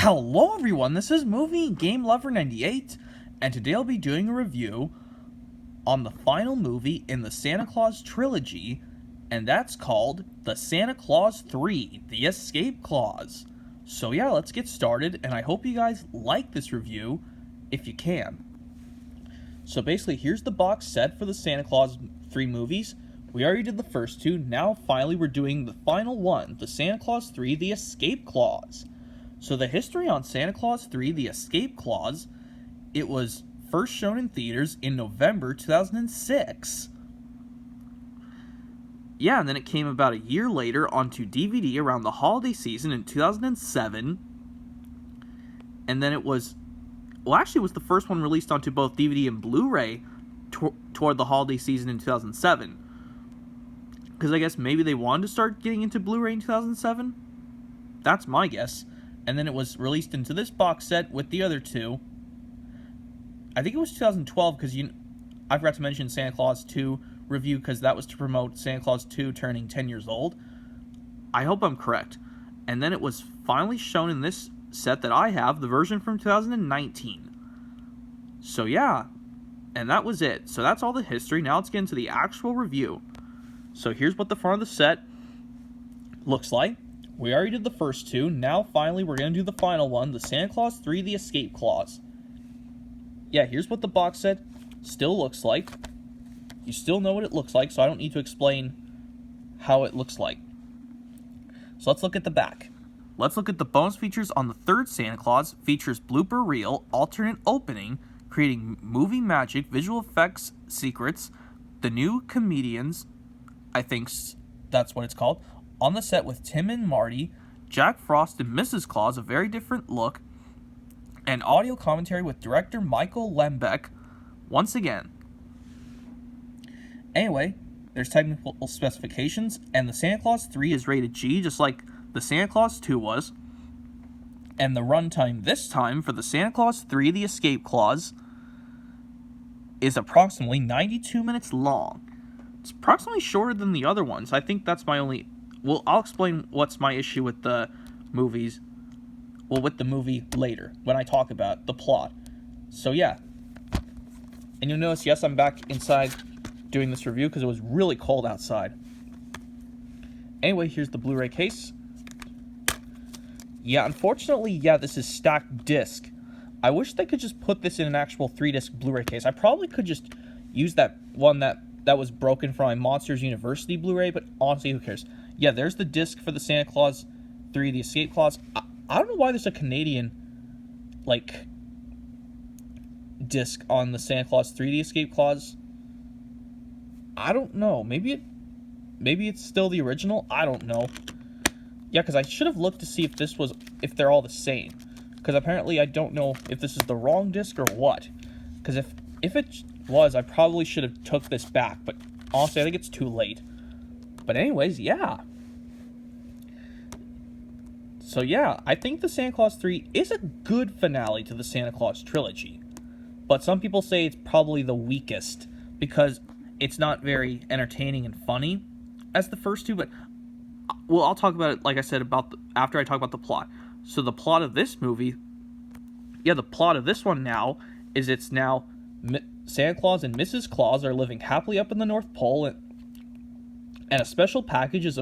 Hello everyone, this is Movie Game Lover 98, and today I'll be doing a review on the final movie in the Santa Clause Trilogy, and that's called The Santa Clause 3, The Escape Clause. So yeah, let's get started, and I hope you guys like this review, if you can. So basically, here's the box set for the Santa Clause 3 movies. We already did the first two, now finally we're doing the final one, The Santa Clause 3, The Escape Clause. So the history on Santa Clause 3, The Escape Clause, it was first shown in theaters in November 2006. Yeah, and then it came about a year later onto DVD around the holiday season in 2007. And then it was the first one released onto both DVD and Blu-ray toward the holiday season in 2007. Because I guess maybe they wanted to start getting into Blu-ray in 2007? That's my guess. And then it was released into this box set with the other two. I think it was 2012 because I forgot to mention Santa Clause 2 review because that was to promote Santa Clause 2 turning 10 years old. I hope I'm correct. And then it was finally shown in this set that I have, the version from 2019. So yeah, and that was it. So that's all the history. Now let's get into the actual review. So here's what the front of the set looks like. We already did the first two. Now, finally, we're going to do the final one, the Santa Clause 3, The Escape Clause. Yeah, here's what the box set still looks like. You still know what it looks like, so I don't need to explain how it looks like. So let's look at the back. Let's look at the bonus features on the third Santa Clause. Features blooper reel, alternate opening, creating movie magic, visual effects secrets, the new comedians, I think that's what it's called, on the set with Tim and Marty, Jack Frost and Mrs. Claus, a very different look, and audio commentary with director Michael Lembeck, once again. Anyway, there's technical specifications, and the Santa Clause 3 is rated G, just like the Santa Clause 2 was, and the runtime this time for the Santa Clause 3, The Escape Clause, is approximately 92 minutes long. It's approximately shorter than the other ones. I think that's my only... Well, I'll explain what's my issue with the movies. Well, with the movie later, when I talk about the plot. So, yeah. And you'll notice, yes, I'm back inside doing this review because it was really cold outside. Anyway, here's the Blu-ray case. Yeah, unfortunately, yeah, this is stacked disc. I wish they could just put this in an actual 3-disc Blu-ray case. I probably could just use that one that was broken from my Monsters University Blu-ray, but honestly, who cares? Yeah, there's the disc for the Santa Clause 3, The Escape Clause. I don't know why there's a Canadian, disc on the Santa Clause 3, The Escape Clause. I don't know. Maybe it's still the original? I don't know. Yeah, because I should have looked to see if they're all the same. Because apparently I don't know if this is the wrong disc or what. Because if it was, I probably should have took this back. But honestly, I think it's too late. But anyways, yeah. So yeah, I think the Santa Clause 3 is a good finale to the Santa Clause Trilogy. But some people say it's probably the weakest because it's not very entertaining and funny as the first two. But, well, I'll talk about it, like I said, after I talk about the plot. So the plot of this movie, yeah, the plot of this one now is it's now Santa Claus and Mrs. Claus are living happily up in the North Pole, and a special package is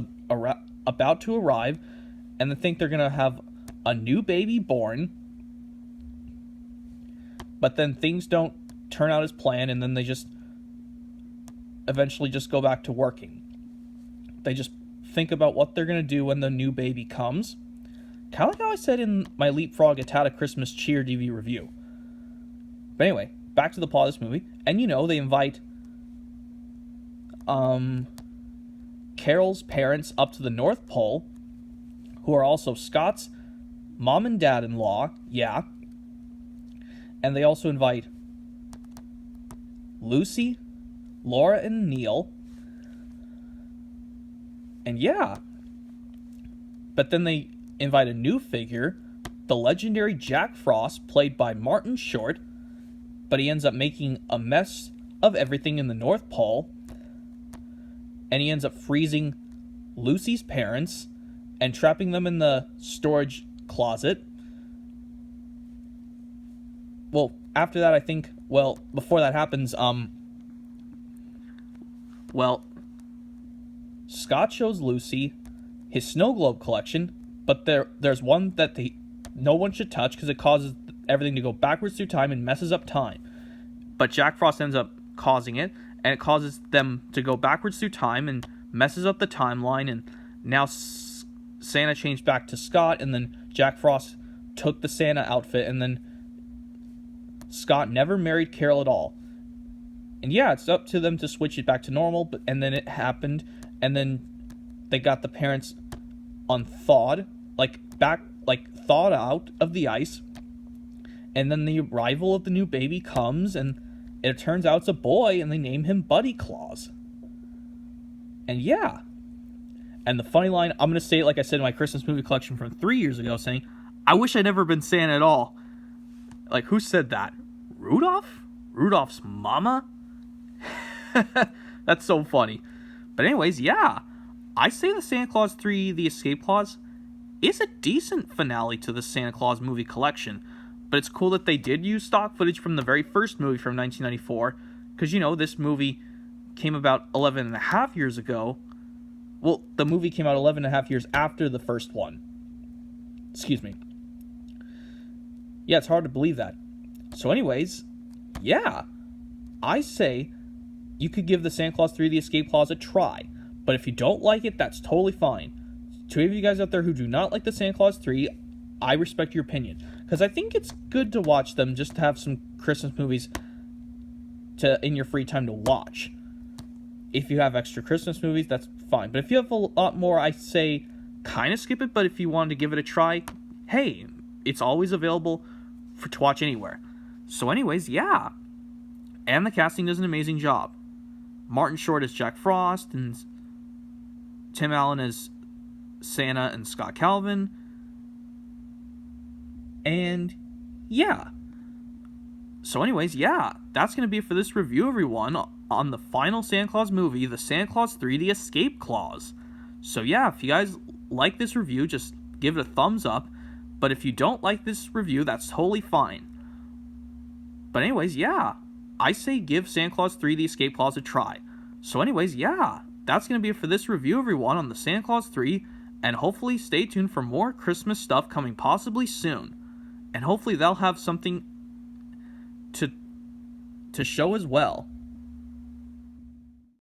about to arrive, and they think they're going to have a new baby born, but then things don't turn out as planned, and then they just eventually just go back to working. They just think about what they're going to do when the new baby comes. Kind of like how I said in my Leapfrog Atata Christmas Cheer DVD review. But anyway, back to the plot of this movie. And they invite Carol's parents up to the North Pole, who are also Scott's mom and dad-in-law, yeah. And they also invite Lucy, Laura, and Neil. And yeah. But then they invite a new figure, the legendary Jack Frost, played by Martin Short, but he ends up making a mess of everything in the North Pole, and he ends up freezing Lucy's parents and trapping them in the storage closet, well, after that, I think, well, before that happens, well, Scott shows Lucy his snow globe collection, but there's one that no one should touch because it causes everything to go backwards through time and messes up time. But Jack Frost ends up causing it, and it causes them to go backwards through time and messes up the timeline, and now Santa changed back to Scott, and then Jack Frost took the Santa outfit, and then Scott never married Carol at all. And yeah, it's up to them to switch it back to normal, and then it happened, and then they got the parents unthawed, thawed out of the ice, and then the arrival of the new baby comes, and it turns out it's a boy, and they name him Buddy Claus. And yeah. And the funny line, I'm going to say it like I said in my Christmas movie collection from 3 years ago, saying, I wish I'd never been Santa at all. Like, who said that? Rudolph? Rudolph's mama? That's so funny. But anyways, yeah. I say the Santa Clause 3, The Escape Clause, is a decent finale to the Santa Claus movie collection. But it's cool that they did use stock footage from the very first movie from 1994. Because, this movie came about 11 and a half years ago. Well, the movie came out 11 and a half years after the first one. Excuse me. Yeah, it's hard to believe that. So anyways, yeah. I say you could give the Santa Clause 3 The Escape Clause a try. But if you don't like it, that's totally fine. To any of you guys out there who do not like the Santa Clause 3, I respect your opinion. Because I think it's good to watch them just to have some Christmas movies in your free time to watch. If you have extra Christmas movies, that's fine. But if you have a lot more, I say kind of skip it. But if you wanted to give it a try, hey, it's always available to watch anywhere. So anyways, yeah. And the casting does an amazing job. Martin Short as Jack Frost, and Tim Allen as Santa and Scott Calvin. And yeah. So anyways, yeah. That's going to be it for this review, everyone, on the final Santa Claus movie, the Santa Clause 3, The Escape Clause. So yeah, if you guys like this review, just give it a thumbs up. But if you don't like this review, that's totally fine. But anyways, yeah. I say give Santa Clause 3, The Escape Clause a try. So anyways, yeah. That's going to be it for this review, everyone, on the Santa Clause 3. And hopefully stay tuned for more Christmas stuff coming possibly soon. And hopefully they'll have something to show as well.